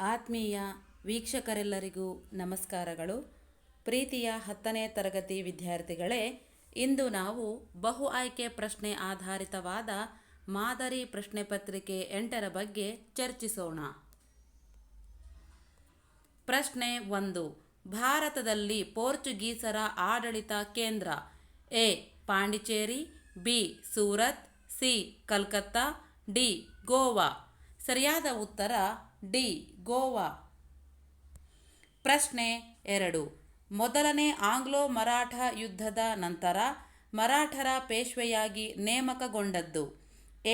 ಆತ್ಮೀಯ ವೀಕ್ಷಕರೆಲ್ಲರಿಗೂ ನಮಸ್ಕಾರಗಳು. ಪ್ರೀತಿಯ 10ನೇ ತರಗತಿ ವಿದ್ಯಾರ್ಥಿಗಳೇ, ಇಂದು ನಾವು ಬಹು ಆಯ್ಕೆ ಪ್ರಶ್ನೆ ಆಧಾರಿತವಾದ ಮಾದರಿ ಪ್ರಶ್ನೆ ಪತ್ರಿಕೆ 8ರ ಬಗ್ಗೆ ಚರ್ಚಿಸೋಣ. ಪ್ರಶ್ನೆ 1. ಭಾರತದಲ್ಲಿ ಪೋರ್ಚುಗೀಸರ ಆಡಳಿತ ಕೇಂದ್ರ A. Pondicherry, B. Surat, C. Calcutta, D. Goa. ಸರಿಯಾದ ಉತ್ತರ ಡಿ. ಗೋವಾ. ಪ್ರಶ್ನೆ 2. ಮೊದಲನೇ ಆಂಗ್ಲೋ ಮರಾಠ ಯುದ್ಧದ ನಂತರ ಮರಾಠರ ಪೇಶ್ವೆಯಾಗಿ ನೇಮಕಗೊಂಡದ್ದು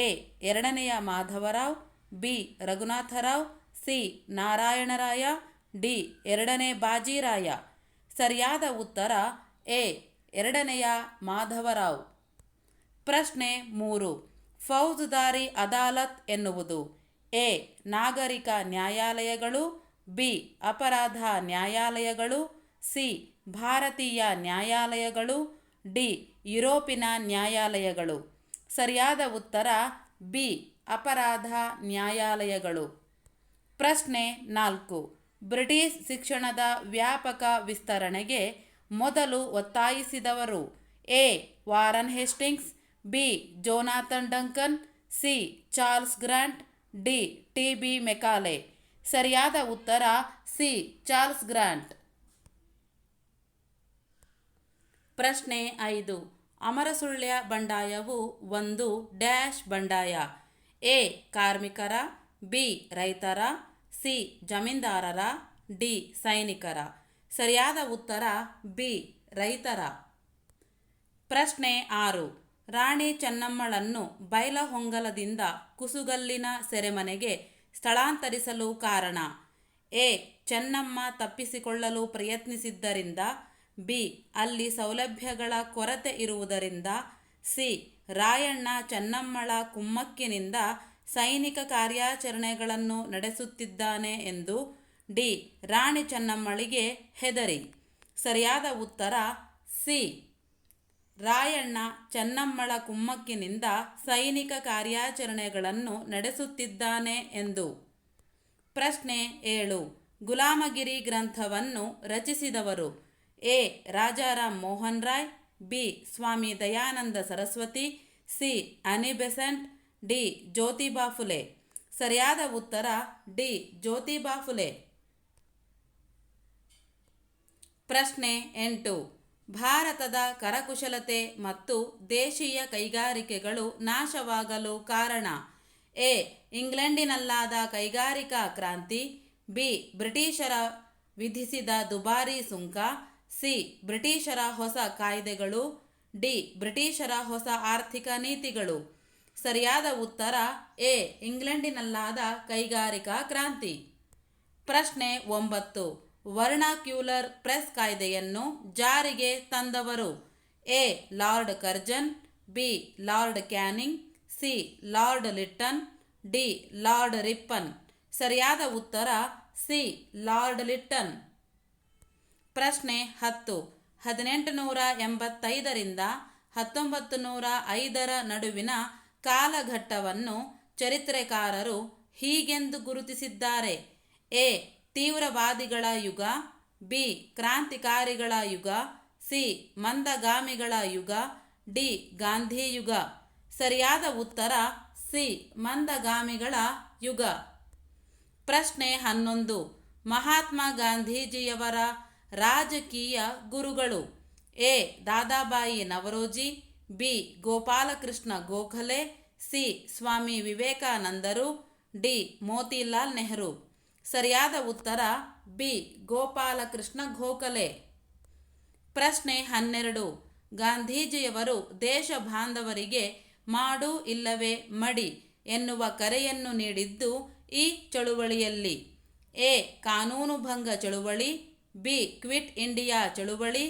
ಎ. ಎರಡನೆಯ Madhavrao, B. Raghunathrao, C. Narayanaraya, D. ಎರಡನೇ ಬಾಜಿರಾಯ. ಸರಿಯಾದ ಉತ್ತರ ಎ. ಎರಡನೆಯ ಮಾಧವರಾವ್. ಪ್ರಶ್ನೆ 3. ಫೌಜದಾರಿ ಅದಾಲತ್ ಎನ್ನುವುದು ಎ. ನಾಗರಿಕ ನ್ಯಾಯಾಲಯಗಳು, ಬಿ. ಅಪರಾಧ ನ್ಯಾಯಾಲಯಗಳು, ಸಿ. ಭಾರತೀಯ ನ್ಯಾಯಾಲಯಗಳು, ಡಿ. ಯುರೋಪಿನ ನ್ಯಾಯಾಲಯಗಳು. ಸರಿಯಾದ ಉತ್ತರ ಬಿ. ಅಪರಾಧ ನ್ಯಾಯಾಲಯಗಳು. ಪ್ರಶ್ನೆ 4. ಬ್ರಿಟಿಷ್ ಶಿಕ್ಷಣದ ವ್ಯಾಪಕ ವಿಸ್ತರಣೆಗೆ ಮೊದಲು ಒತ್ತಾಯಿಸಿದವರು A. Warren Hastings, B. Jonathan Duncan, C. Charles Grant, D. T. B. Macaulay. ಸರಿಯಾದ ಉತ್ತರ ಸಿ. Charles grant. ಪ್ರಶ್ನೆ 5. ಅಮರಸುಳ್ಯ ಬಂಡಾಯವು ಒಂದು ಡ್ಯಾಶ್ ಬಂಡಾಯ ಎ. ಕಾರ್ಮಿಕರ, ಬಿ. ರೈತರ, ಸಿ. ಜಮೀನ್ದಾರರ, ಡಿ. ಸೈನಿಕರ. ಸರಿಯಾದ ಉತ್ತರ ಬಿ. ರೈತರ. ಪ್ರಶ್ನೆ 6. ರಾಣಿ ಚೆನ್ನಮ್ಮಳನ್ನು ಬೈಲಹೊಂಗಲದಿಂದ ಕುಸುಗಲ್ಲಿನ ಸೆರೆಮನೆಗೆ ಸ್ಥಳಾಂತರಿಸಲು ಕಾರಣ ಎ. ಚೆನ್ನಮ್ಮ ತಪ್ಪಿಸಿಕೊಳ್ಳಲು ಪ್ರಯತ್ನಿಸಿದ್ದರಿಂದ, ಬಿ. ಅಲ್ಲಿ ಸೌಲಭ್ಯಗಳ ಕೊರತೆ ಇರುವುದರಿಂದ, ಸಿ. ರಾಯಣ್ಣ ಚೆನ್ನಮ್ಮಳ ಕುಮ್ಮಕ್ಕಿನಿಂದ ಸೈನಿಕ ಕಾರ್ಯಾಚರಣೆಗಳನ್ನು ನಡೆಸುತ್ತಿದ್ದಾನೆ ಎಂದು, ಡಿ. ರಾಣಿ ಚೆನ್ನಮ್ಮಳಿಗೆ ಹೆದರಿ. ಸರಿಯಾದ ಉತ್ತರ ಸಿ. ರಾಯಣ್ಣ ಚೆನ್ನಮ್ಮಳ ಕುಮ್ಮಕ್ಕಿನಿಂದ ಸೈನಿಕ ಕಾರ್ಯಾಚರಣೆಗಳನ್ನು ನಡೆಸುತ್ತಿದ್ದಾನೆ ಎಂದು. ಪ್ರಶ್ನೆ 7. ಗುಲಾಮಗಿರಿ ಗ್ರಂಥವನ್ನು ರಚಿಸಿದವರು A. Rajaram Mohan Roy, B. Swami Dayananda Saraswati, C. Annie Besant, D. Jyotiba Phule. ಸರಿಯಾದ ಉತ್ತರ ಡಿ. ಜ್ಯೋತಿಬಾ ಫುಲೆ. ಪ್ರಶ್ನೆ 8. ಭಾರತದ ಕರಕುಶಲತೆ ಮತ್ತು ದೇಶೀಯ ಕೈಗಾರಿಕೆಗಳು ನಾಶವಾಗಲು ಕಾರಣ ಎ. ಇಂಗ್ಲೆಂಡಿನಲ್ಲಾದ ಕೈಗಾರಿಕಾ ಕ್ರಾಂತಿ, ಬಿ. ಬ್ರಿಟಿಷರ ವಿಧಿಸಿದ ದುಬಾರಿ ಸುಂಕ, ಸಿ. ಬ್ರಿಟಿಷರ ಹೊಸ ಕಾಯ್ದೆಗಳು, ಡಿ. ಬ್ರಿಟಿಷರ ಹೊಸ ಆರ್ಥಿಕ ನೀತಿಗಳು. ಸರಿಯಾದ ಉತ್ತರ ಎ. ಇಂಗ್ಲೆಂಡಿನಲ್ಲಾದ ಕೈಗಾರಿಕಾ ಕ್ರಾಂತಿ. ಪ್ರಶ್ನೆ 9. ವರ್ನಾಕ್ಯುಲರ್ ಪ್ರೆಸ್ ಕಾಯ್ದೆಯನ್ನು ಜಾರಿಗೆ ತಂದವರು A. Lord Curzon, B. Lord Canning, C. Lord Lytton, D. Lord Ripon. ಸರಿಯಾದ ಉತ್ತರ ಸಿ. Lord Lytton. ಪ್ರಶ್ನೆ 10. 1885ರಿಂದ 1905ರ ನಡುವಿನ ಕಾಲಘಟ್ಟವನ್ನು ಚರಿತ್ರೆಕಾರರು ಹೀಗೆಂದು ಗುರುತಿಸಿದ್ದಾರೆ ಎ. ತೀವ್ರವಾದಿಗಳ ಯುಗ, ಬಿ. ಕ್ರಾಂತಿಕಾರಿಗಳ ಯುಗ, ಸಿ. ಮಂದಗಾಮಿಗಳ ಯುಗ, ಡಿ. ಗಾಂಧಿಯುಗ. ಸರಿಯಾದ ಉತ್ತರ ಸಿ. ಮಂದಗಾಮಿಗಳ ಯುಗ. ಪ್ರಶ್ನೆ 11. ಮಹಾತ್ಮ ಗಾಂಧೀಜಿಯವರ ರಾಜಕೀಯ ಗುರುಗಳು A. Dadabhai Naoroji, B. Gopalakrishna Gokhale, C. Swami ವಿವೇಕಾನಂದರು, ಡಿ. ಮೋತಿಲಾಲ್ ನೆಹರು. ಸರಿಯಾದ ಉತ್ತರ ಬಿ. ಗೋಪಾಲಕೃಷ್ಣ ಗೋಖಲೆ. ಪ್ರಶ್ನೆ 12. ಗಾಂಧೀಜಿಯವರು ದೇಶ ಬಾಂಧವರಿಗೆ ಮಾಡು ಇಲ್ಲವೇ ಮಡಿ ಎನ್ನುವ ಕರೆಯನ್ನು ನೀಡಿದ್ದು ಈ ಚಳುವಳಿಯಲ್ಲಿ ಎ. ಕಾನೂನುಭಂಗ ಚಳುವಳಿ, ಬಿ. ಕ್ವಿಟ್ ಇಂಡಿಯಾ ಚಳುವಳಿ,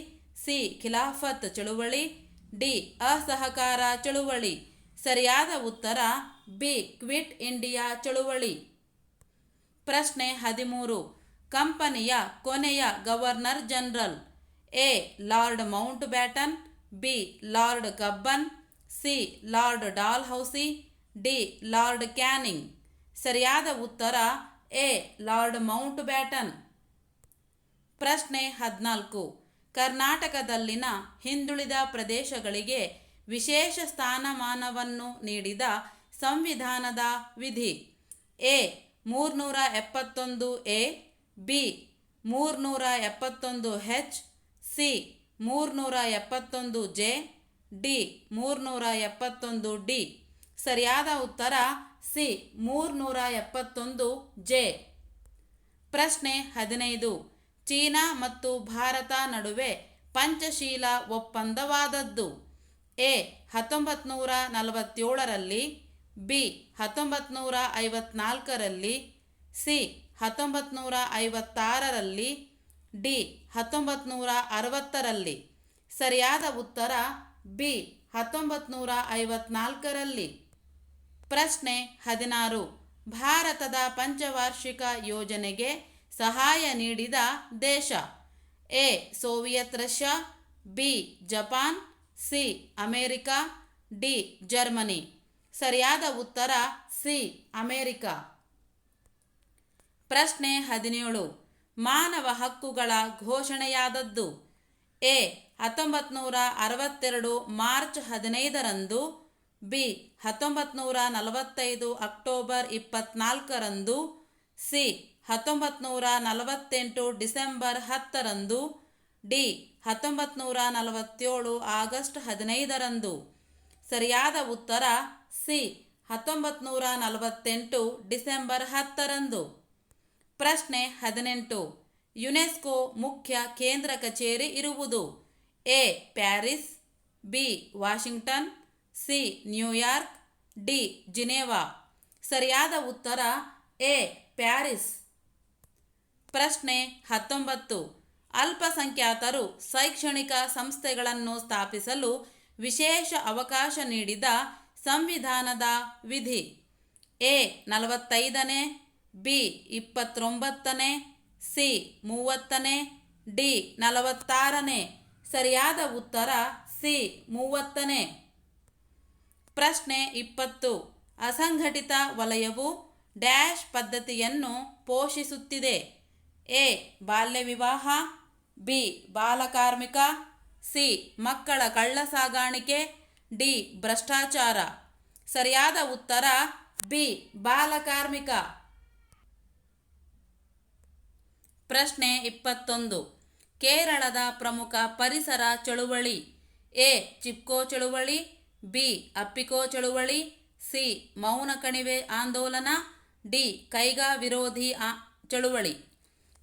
ಸಿ. ಖಿಲಾಫತ್ ಚಳುವಳಿ, ಡಿ. ಅಸಹಕಾರ ಚಳುವಳಿ. ಸರಿಯಾದ ಉತ್ತರ ಬಿ. ಕ್ವಿಟ್ ಇಂಡಿಯಾ ಚಳುವಳಿ. ಪ್ರಶ್ನೆ 13. ಕಂಪನಿಯ ಕೊನೆಯ governor general A. Lord Mount baton, B. Lord Cubbon, C. Lord Dalhousie, D. Lord canning. ಸರಿಯಾದ ಉತ್ತರ ಎ ಲಾರ್ಡ್ ಮೌಂಟ್ ಬ್ಯಾಟನ್. ಪ್ರಶ್ನೆ 14. ಕರ್ನಾಟಕದಲ್ಲಿನ ಹಿಂದುಳಿದ ಪ್ರದೇಶಗಳಿಗೆ ವಿಶೇಷ ಸ್ಥಾನಮಾನವನ್ನು ನೀಡಿದ ಸಂವಿಧಾನದ ವಿಧಿ. A 371 A, B 371 H, C 371 J, D 371 D. ಸರಿಯಾದ ಉತ್ತರ ಸಿ 371 ಜೆ. ಪ್ರಶ್ನೆ 15. ಚೀನಾ ಮತ್ತು ಭಾರತ ನಡುವೆ ಪಂಚಶೀಲ ಒಪ್ಪಂದವಾದದ್ದು. ಎ 1947ರಲ್ಲಿ, ಬಿ 1954ರಲ್ಲಿ, ಸಿ 1956ರಲ್ಲಿ, ಡಿ 1960ರಲ್ಲಿ. ಸರಿಯಾದ ಉತ್ತರ ಬಿ 1954ರಲ್ಲಿ. ಪ್ರಶ್ನೆ 16. ಭಾರತದ ಪಂಚವಾರ್ಷಿಕ ಯೋಜನೆಗೆ ಸಹಾಯ ನೀಡಿದ ದೇಶ. A Soviet Russia, B Japan, C America, D Germany. ಸರಿಯಾದ ಉತ್ತರ ಸಿ ಅಮೇರಿಕಾ. ಪ್ರಶ್ನೆ 17. ಮಾನವ ಹಕ್ಕುಗಳ ಘೋಷಣೆಯಾದದ್ದು. ಎ 1962 ಮಾರ್ಚ್ 15ರಂದು, ಬಿ 1945 ಅಕ್ಟೋಬರ್ 24ರಂದು, ಸಿ 1948 ಡಿಸೆಂಬರ್ 10ರಂದು, ಡಿ 1947 ಆಗಸ್ಟ್ 15ರಂದು. ಸರಿಯಾದ ಉತ್ತರ ಸಿ 1948 ಡಿಸೆಂಬರ್ 10ರಂದು. ಪ್ರಶ್ನೆ 18. ಯುನೆಸ್ಕೋ ಮುಖ್ಯ ಕೇಂದ್ರ ಕಚೇರಿ ಇರುವುದು. A Paris, B Washington, C New York, D Geneva. ಸರಿಯಾದ ಉತ್ತರ ಎ ಪ್ಯಾರಿಸ್. ಪ್ರಶ್ನೆ 19. ಅಲ್ಪಸಂಖ್ಯಾತರು ಶೈಕ್ಷಣಿಕ ಸಂಸ್ಥೆಗಳನ್ನು ಸ್ಥಾಪಿಸಲು ವಿಶೇಷ ಅವಕಾಶ ನೀಡಿದ ಸಂವಿಧಾನದ ವಿಧಿ. ಎ 45ನೇ, ಬಿ 29ನೇ, ಸಿ 30ನೇ, ಡಿ 46ನೇ. ಸರಿಯಾದ ಉತ್ತರ ಸಿ 30ನೇ. ಪ್ರಶ್ನೆ 20. ಅಸಂಘಟಿತ ವಲಯವು ಡ್ಯಾಶ್ ಪದ್ಧತಿಯನ್ನು ಪೋಷಿಸುತ್ತಿದೆ. ಎ ಬಾಲ್ಯ ವಿವಾಹ, ಬಿ ಬಾಲಕಾರ್ಮಿಕ, ಸಿ ಮಕ್ಕಳ ಕಳ್ಳಸಾಗಾಣಿಕೆ, ಡಿ ಭ್ರಷ್ಟಾಚಾರ. ಸರಿಯಾದ ಉತ್ತರ ಬಿ ಬಾಲಕಾರ್ಮಿಕ. ಪ್ರಶ್ನೆ 21. ಕೇರಳದ ಪ್ರಮುಖ ಪರಿಸರ ಚಳುವಳಿ. ಎ ಚಿಪ್ಕೋ ಚಳುವಳಿ, ಬಿ ಅಪ್ಪಿಕೋ ಚಳುವಳಿ, ಸಿ ಮೌನ ಕಣಿವೆ ಆಂದೋಲನ, ಡಿ ಕೈಗಾ ವಿರೋಧಿ ಚಳುವಳಿ.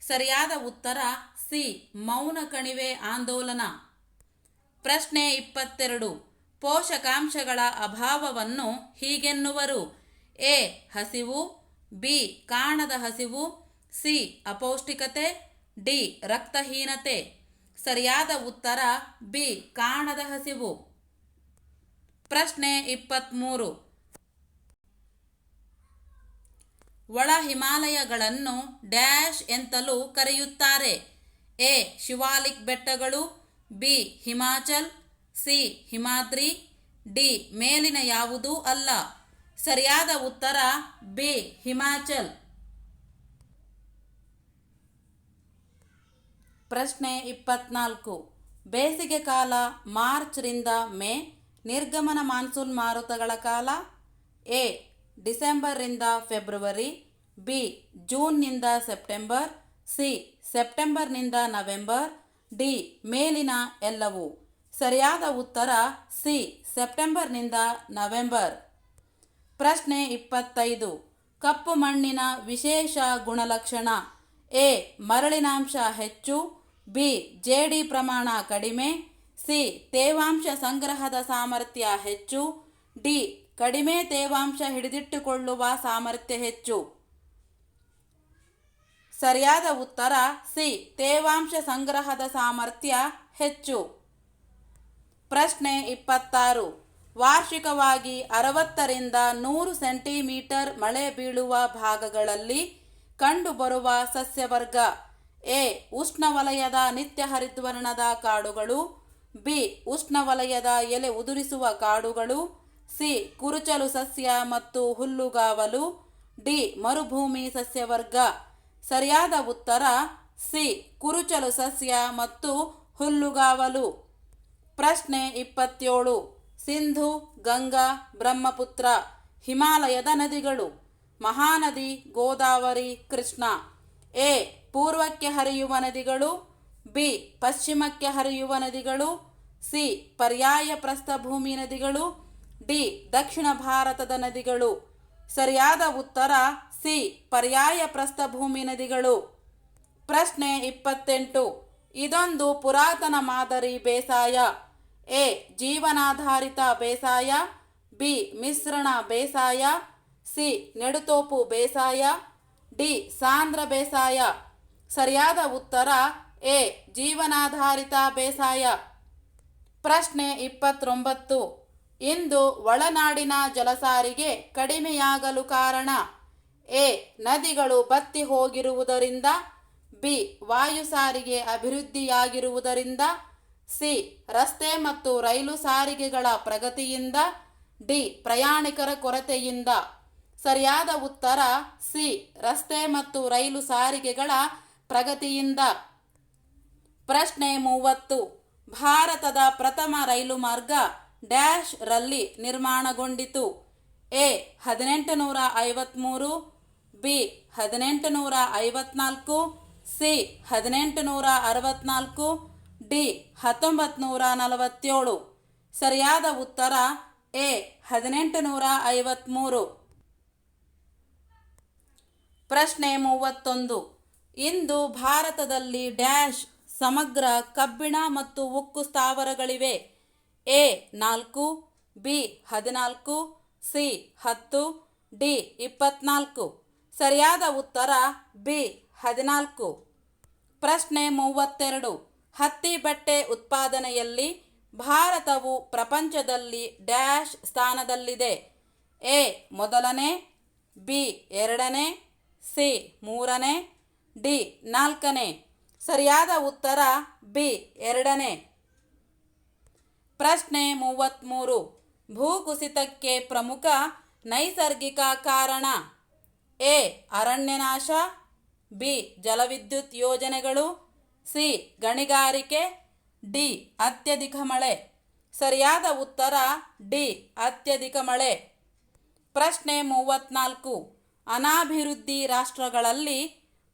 ಸರಿಯಾದ ಉತ್ತರ ಸಿ ಮೌನ ಕಣಿವೆ ಆಂದೋಲನ. ಪ್ರಶ್ನೆ 22. ಪೋಷಕಾಂಶಗಳ ಅಭಾವವನ್ನು ಹೀಗೆನ್ನುವರು. ಎ ಹಸಿವು, ಬಿ ಕಾಣದ ಹಸಿವು, ಸಿ ಅಪೌಷ್ಟಿಕತೆ, ಡಿ ರಕ್ತಹೀನತೆ. ಸರಿಯಾದ ಉತ್ತರ ಬಿ ಕಾಣದ ಹಸಿವು. ಪ್ರಶ್ನೆ 23. ಒಳ ಹಿಮಾಲಯಗಳನ್ನು ಡ್ಯಾಶ್ ಎಂತಲೂ ಕರೆಯುತ್ತಾರೆ. ಎ ಶಿವಾಲಿಕ್ ಬೆಟ್ಟಗಳು, B Himachal, C Himadri, D ಮೇಲಿನ ಯಾವುದೂ ಅಲ್ಲ. ಸರಿಯಾದ ಉತ್ತರ ಬಿ ಹಿಮಾಚಲ್. ಪ್ರಶ್ನೆ 24. ಬೇಸಿಗೆ ಕಾಲ ಮಾರ್ಚ್ ರಿಂದ ಮೇ, ನಿರ್ಗಮನ ಮಾನ್ಸೂನ್ ಮಾರುತಗಳ ಕಾಲ. ಎ ಡಿಸೆಂಬರ್ ರಿಂದ ಫೆಬ್ರವರಿ, ಬಿ ಜೂನ್ನಿಂದ ಸೆಪ್ಟೆಂಬರ್, ಸಿ ಸೆಪ್ಟೆಂಬರ್ನಿಂದ ನವೆಂಬರ್, ಡಿ ಮೇಲಿನ ಎಲ್ಲವೂ. ಸರಿಯಾದ ಉತ್ತರ ಸಿ ಸೆಪ್ಟೆಂಬರ್ನಿಂದ ನವೆಂಬರ್. ಪ್ರಶ್ನೆ 25. ಕಪ್ಪು ಮಣ್ಣಿನ ವಿಶೇಷ ಗುಣಲಕ್ಷಣ. ಎ ಮರಳಿನಾಂಶ ಹೆಚ್ಚು, ಬಿ ಜೇಡಿ ಪ್ರಮಾಣ ಕಡಿಮೆ, ಸಿ ತೇವಾಂಶ ಸಂಗ್ರಹದ ಸಾಮರ್ಥ್ಯ ಹೆಚ್ಚು, ಡಿ ಕಡಿಮೆ ತೇವಾಂಶ ಹಿಡಿದಿಟ್ಟುಕೊಳ್ಳುವ ಸಾಮರ್ಥ್ಯ ಹೆಚ್ಚು. ಸರಿಯಾದ ಉತ್ತರ ಸಿ ತೇವಾಂಶ ಸಂಗ್ರಹದ ಸಾಮರ್ಥ್ಯ ಹೆಚ್ಚು. ಪ್ರಶ್ನೆ 26. ವಾರ್ಷಿಕವಾಗಿ 60 ರಿಂದ 100 ಸೆಂಟಿಮೀಟರ್ ಮಳೆ ಬೀಳುವ ಭಾಗಗಳಲ್ಲಿ ಕಂಡುಬರುವ ಸಸ್ಯವರ್ಗ. ಎ ಉಷ್ಣವಲಯದ ನಿತ್ಯ ಹರಿದ್ವರ್ಣದ ಕಾಡುಗಳು, ಬಿ ಉಷ್ಣವಲಯದ ಎಲೆ ಉದುರಿಸುವ ಕಾಡುಗಳು, ಸಿ ಕುರುಚಲು ಸಸ್ಯ ಮತ್ತು ಹುಲ್ಲುಗಾವಲು, ಡಿ ಮರುಭೂಮಿ ಸಸ್ಯವರ್ಗ. ಸರಿಯಾದ ಉತ್ತರ ಸಿ ಕುರುಚಲು ಸಸ್ಯ ಮತ್ತು ಹುಲ್ಲುಗಾವಲು. ಪ್ರಶ್ನೆ 27. ಸಿಂಧು, ಗಂಗಾ, ಬ್ರಹ್ಮಪುತ್ರ ಹಿಮಾಲಯದ ನದಿಗಳು. ಮಹಾನದಿ, ಗೋದಾವರಿ, ಕೃಷ್ಣ. ಎ ಪೂರ್ವಕ್ಕೆ ಹರಿಯುವ ನದಿಗಳು, ಬಿ ಪಶ್ಚಿಮಕ್ಕೆ ಹರಿಯುವ ನದಿಗಳು, ಸಿ ಪರ್ಯಾಯ ಪ್ರಸ್ಥಭೂಮಿ ನದಿಗಳು, ಡಿ ದಕ್ಷಿಣ ಭಾರತದ ನದಿಗಳು. ಸರಿಯಾದ ಉತ್ತರ ಸಿ ಪರ್ಯಾಯ ಪ್ರಸ್ಥಭೂಮಿ ನದಿಗಳು. ಪ್ರಶ್ನೆ 28. ಇದೊಂದು ಪುರಾತನ ಮಾದರಿ ಬೇಸಾಯ. ಎ ಜೀವನಾಧಾರಿತ ಬೇಸಾಯ, ಬಿ ಮಿಶ್ರಣ ಬೇಸಾಯ, ಸಿ ನೆಡುತೋಪು ಬೇಸಾಯ, ಡಿ ಸಾಂದ್ರ ಬೇಸಾಯ. ಸರಿಯಾದ ಉತ್ತರ ಎ ಜೀವನಾಧಾರಿತ ಬೇಸಾಯ. ಪ್ರಶ್ನೆ 29. ಇಂದು ಒಳನಾಡಿನ ಜಲಸಾರಿಗೆ ಕಡಿಮೆಯಾಗಲು ಕಾರಣ. ಎ ನದಿಗಳು ಬತ್ತಿ ಹೋಗಿರುವುದರಿಂದ, ಬಿ ವಾಯು ಸಾರಿಗೆ ಅಭಿವೃದ್ಧಿಯಾಗಿರುವುದರಿಂದ, ಸಿ ರಸ್ತೆ ಮತ್ತು ರೈಲು ಸಾರಿಗೆಗಳ ಪ್ರಗತಿಯಿಂದ, ಡಿ ಪ್ರಯಾಣಿಕರ ಕೊರತೆಯಿಂದ. ಸರಿಯಾದ ಉತ್ತರ ಸಿ ರಸ್ತೆ ಮತ್ತು ರೈಲು ಸಾರಿಗೆಗಳ ಪ್ರಗತಿಯಿಂದ. ಪ್ರಶ್ನೆ 30. ಭಾರತದ ಪ್ರಥಮ ರೈಲು ಮಾರ್ಗ ಡ್ಯಾಶ್ ರಲ್ಲಿ ನಿರ್ಮಾಣಗೊಂಡಿತು. A 1853, B 1854, C 1864, D 1947. ಸರಿಯಾದ ಉತ್ತರ ಎ 1853. ಪ್ರಶ್ನೆ 31. ಇಂದು ಭಾರತದಲ್ಲಿ ಡ್ಯಾಶ್ ಸಮಗ್ರ ಕಬ್ಬಿಣ ಮತ್ತು ಉಕ್ಕು ಸ್ಥಾವರಗಳಿವೆ. A 4, B 14, C 10, D 24. ಸರಿಯಾದ ಉತ್ತರ ಬಿ 14. ಪ್ರಶ್ನೆ 32. ಹತ್ತಿ ಬಟ್ಟೆ ಉತ್ಪಾದನೆಯಲ್ಲಿ ಭಾರತವು ಪ್ರಪಂಚದಲ್ಲಿ ಡ್ಯಾಶ್ ಸ್ಥಾನದಲ್ಲಿದೆ. ಎ ಮೊದಲನೇ, ಬಿ ಎರಡನೇ, ಸಿ ಮೂರನೇ, ಡಿ ನಾಲ್ಕನೇ. ಸರಿಯಾದ ಉತ್ತರ ಬಿ ಎರಡನೇ. ಪ್ರಶ್ನೆ 33. ಭೂಕುಸಿತಕ್ಕೆ ಪ್ರಮುಖ ನೈಸರ್ಗಿಕ ಕಾರಣ. ಎ ಅರಣ್ಯನಾಶ, ಬಿ ಜಲವಿದ್ಯುತ್ ಯೋಜನೆಗಳು, ಸಿ ಗಣಿಗಾರಿಕೆ, ಡಿ ಅತ್ಯಧಿಕ ಮಳೆ. ಸರಿಯಾದ ಉತ್ತರ ಡಿ ಅತ್ಯಧಿಕ ಮಳೆ. ಪ್ರಶ್ನೆ 34. ಅನಾಭಿವೃದ್ಧಿ ರಾಷ್ಟ್ರಗಳಲ್ಲಿ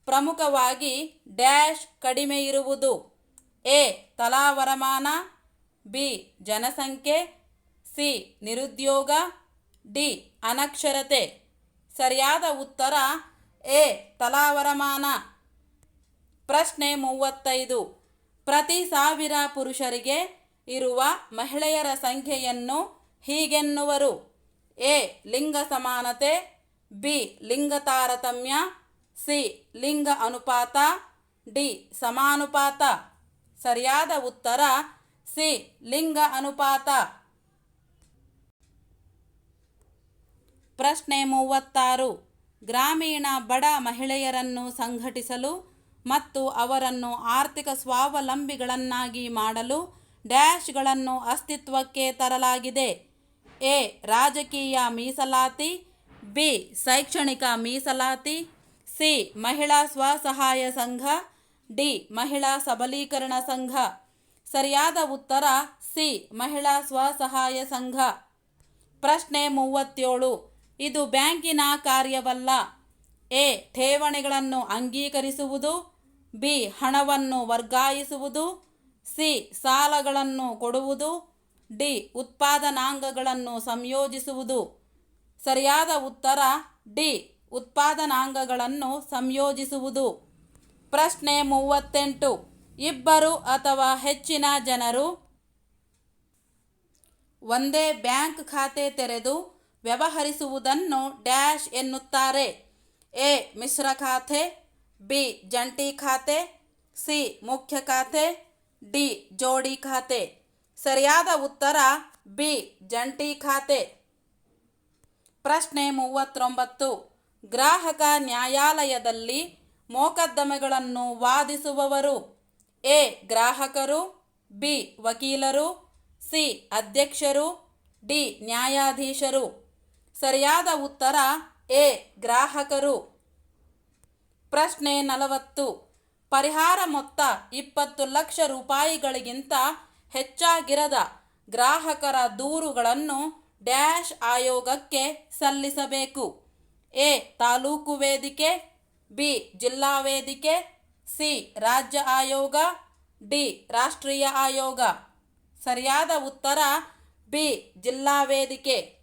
ಪ್ರಮುಖವಾಗಿ ಡ್ಯಾಶ್ ಕಡಿಮೆ ಇರುವುದು. ಎ ತಲಾವರಮಾನ, ಬಿ ಜನಸಂಖ್ಯೆ, ಸಿ ನಿರುದ್ಯೋಗ, ಡಿ ಅನಕ್ಷರತೆ. ಸರಿಯಾದ ಉತ್ತರ ಎ ತಲಾವರಮಾನ. ಪ್ರಶ್ನೆ 35. ಪ್ರತಿ 1000 ಪುರುಷರಿಗೆ ಇರುವ ಮಹಿಳೆಯರ ಸಂಖ್ಯೆಯನ್ನು ಹೀಗೆನ್ನುವರು. ಎ ಲಿಂಗ ಸಮಾನತೆ, ಬಿ ಲಿಂಗ ತಾರತಮ್ಯ, ಸಿ ಲಿಂಗ ಅನುಪಾತ, ಡಿ ಸಮಾನುಪಾತ. ಸರಿಯಾದ ಉತ್ತರ ಸಿ ಲಿಂಗ ಅನುಪಾತ. ಪ್ರಶ್ನೆ 36. ಗ್ರಾಮೀಣ ಬಡ ಮಹಿಳೆಯರನ್ನು ಸಂಘಟಿಸಲು ಮತ್ತು ಅವರನ್ನು ಆರ್ಥಿಕ ಸ್ವಾವಲಂಬಿಗಳನ್ನಾಗಿ ಮಾಡಲು ಡ್ಯಾಶ್ಗಳನ್ನು ಅಸ್ತಿತ್ವಕ್ಕೆ ತರಲಾಗಿದೆ. ಎ ರಾಜಕೀಯ ಮೀಸಲಾತಿ, ಬಿ ಶೈಕ್ಷಣಿಕ ಮೀಸಲಾತಿ, ಸಿ ಮಹಿಳಾ ಸ್ವಸಹಾಯ ಸಂಘ, ಡಿ ಮಹಿಳಾ ಸಬಲೀಕರಣ ಸಂಘ. ಸರಿಯಾದ ಉತ್ತರ ಸಿ ಮಹಿಳಾ ಸ್ವಸಹಾಯ ಸಂಘ. ಪ್ರಶ್ನೆ 37. ಇದು ಬ್ಯಾಂಕಿನ ಕಾರ್ಯವಲ್ಲ. ಎ ಠೇವಣಿಗಳನ್ನು ಅಂಗೀಕರಿಸುವುದು, ಬಿ ಹಣವನ್ನು ವರ್ಗಾಯಿಸುವುದು, ಸಿ ಸಾಲಗಳನ್ನು ಕೊಡುವುದು, ಡಿ ಉತ್ಪಾದನಾಂಗಗಳನ್ನು ಸಂಯೋಜಿಸುವುದು. ಸರಿಯಾದ ಉತ್ತರ ಡಿ ಉತ್ಪಾದನಾಂಗಗಳನ್ನು ಸಂಯೋಜಿಸುವುದು. ಪ್ರಶ್ನೆ 38. ಇಬ್ಬರು ಅಥವಾ ಹೆಚ್ಚಿನ ಜನರು ಒಂದೇ ಬ್ಯಾಂಕ್ ಖಾತೆ ತೆರೆದು ವ್ಯವಹರಿಸುವುದನ್ನು ಡ್ಯಾಶ್ ಎನ್ನುತ್ತಾರೆ. ಎ ಮಿಶ್ರ ಖಾತೆ, ಬಿ ಜಂಟಿ ಖಾತೆ, ಸಿ ಮುಖ್ಯ ಖಾತೆ, ಡಿ ಜೋಡಿ ಖಾತೆ. ಸರಿಯಾದ ಉತ್ತರ ಬಿ ಜಂಟಿ ಖಾತೆ. ಪ್ರಶ್ನೆ 39. ಗ್ರಾಹಕ ನ್ಯಾಯಾಲಯದಲ್ಲಿ ಮೊಕದ್ದಮೆಗಳನ್ನು ವಾದಿಸುವವರು. ಎ ಗ್ರಾಹಕರು, ಬಿ ವಕೀಲರು, ಸಿ ಅಧ್ಯಕ್ಷರು, ಡಿ ನ್ಯಾಯಾಧೀಶರು. ಸರಿಯಾದ ಉತ್ತರ ಎ ಗ್ರಾಹಕರು. ಪ್ರಶ್ನೆ 40. ಪರಿಹಾರ ಮೊತ್ತ 20 ಲಕ್ಷ ರೂಪಾಯಿಗಳಿಗಿಂತ ಹೆಚ್ಚಾಗಿರದ ಗ್ರಾಹಕರ ದೂರುಗಳನ್ನು ಡ್ಯಾಶ್ ಆಯೋಗಕ್ಕೆ ಸಲ್ಲಿಸಬೇಕು. ಎ ತಾಲೂಕು ವೇದಿಕೆ, ಬಿ ಜಿಲ್ಲಾ ವೇದಿಕೆ, ಸಿ ರಾಜ್ಯ ಆಯೋಗ, ಡಿ ರಾಷ್ಟ್ರೀಯ ಆಯೋಗ. ಸರಿಯಾದ ಉತ್ತರ ಬಿ ಜಿಲ್ಲಾ ವೇದಿಕೆ.